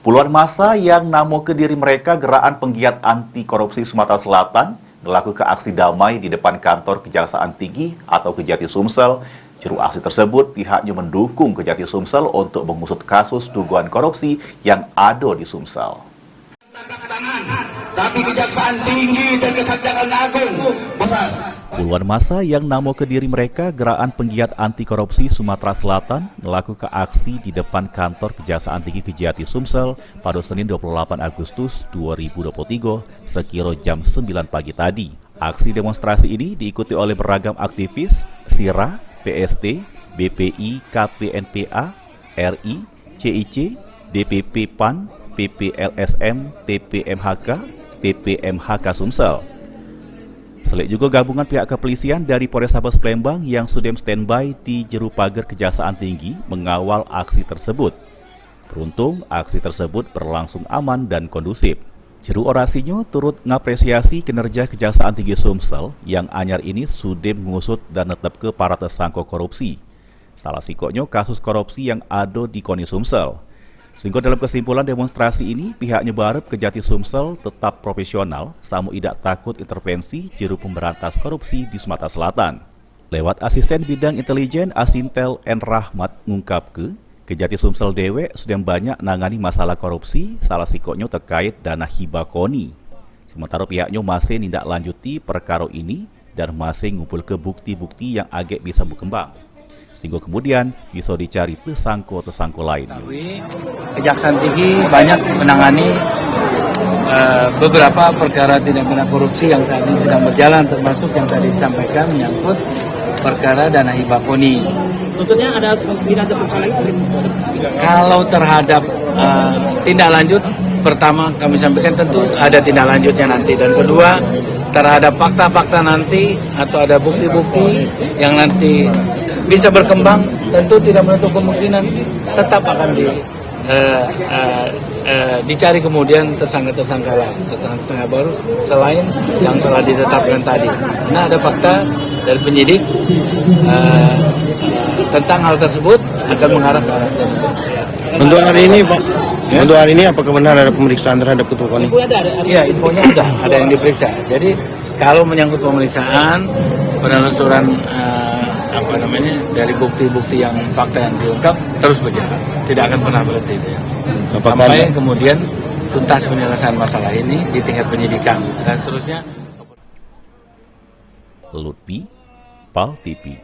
Puluhan massa yang namo ke diri mereka Gerakan Penggiat Anti Korupsi Sumatera Selatan melakukan aksi damai di depan kantor Kejaksaan Tinggi atau Kejati Sumsel. Juru aksi tersebut pihaknya mendukung Kejati Sumsel untuk mengusut kasus dugaan korupsi yang ada di Sumsel. Tapi Kejaksaan Tinggi dan Kejaksaan Agung besar. Puluhan massa yang namo ke diri mereka Gerakan Penggiat Anti Korupsi Sumatera Selatan melakukan aksi di depan kantor Kejaksaan Tinggi Kejati Sumsel pada Senin 28 Agustus 2023 sekira jam 9 pagi tadi. Aksi demonstrasi ini diikuti oleh beragam aktivis, SIRA, PST, BPI, KPNPA, RI, CIC, DPP PAN, PPLSM, TPMHK, TPMHK Sumsel. Selain juga gabungan pihak kepolisian dari Polrestabes Palembang yang sudah standby di jeru pagar Kejaksaan Tinggi mengawal aksi tersebut. Beruntung, aksi tersebut berlangsung aman dan kondusif. Jeru orasinya turut mengapresiasi kinerja Kejaksaan Tinggi Sumsel yang anyar ini sudah mengusut dan netep ke para tersangka korupsi. Salah sikoknya kasus korupsi yang ada di KONI Sumsel. Sehingga dalam kesimpulan demonstrasi ini, pihaknya berharap Kejati Sumsel tetap profesional, samu tidak takut intervensi jeru pemberantas korupsi di Sumatera Selatan. Lewat asisten bidang intelijen Asintel N. Rahmat mengungkapkan, Kejati Sumsel dewe sudah banyak nangani masalah korupsi, salah sikoknya terkait dana hibah KONI. Sementara pihaknya masih tindak lanjuti perkara ini dan masih ngumpul ke bukti-bukti yang agak bisa berkembang. Sehingga kemudian bisa dicari tersangka-tersangka lain. Kejaksaan Tinggi banyak menangani beberapa perkara tindak pidana korupsi yang saat ini sedang berjalan, termasuk yang tadi disampaikan menyangkut perkara dana hibah KONI. Tentunya ada pidana tersangka lagi. Kalau terhadap tindak lanjut, pertama kami sampaikan tentu ada tindak lanjutnya nanti, dan kedua terhadap fakta-fakta nanti atau ada bukti-bukti yang nanti bisa berkembang, tentu tidak menutup kemungkinan tetap akan dicari kemudian tersangka-tersangka lain, tersangka baru selain yang telah ditetapkan tadi. Nah, ada fakta dari penyidik tentang hal tersebut akan mengarah ke arah tersebut. Untuk hari ini, Pak, untuk hari ini apakah benar ada pemeriksaan terhadap Ketua KONI? Iya, infonya sudah ada yang diperiksa. Jadi kalau menyangkut pemeriksaan, penelusuran dari bukti-bukti yang fakta yang diungkap terus berjalan, tidak akan pernah berhenti sampai kemudian tuntas penyelesaian masalah ini di tingkat penyidikan dan seterusnya. Lutfi, PAL TV.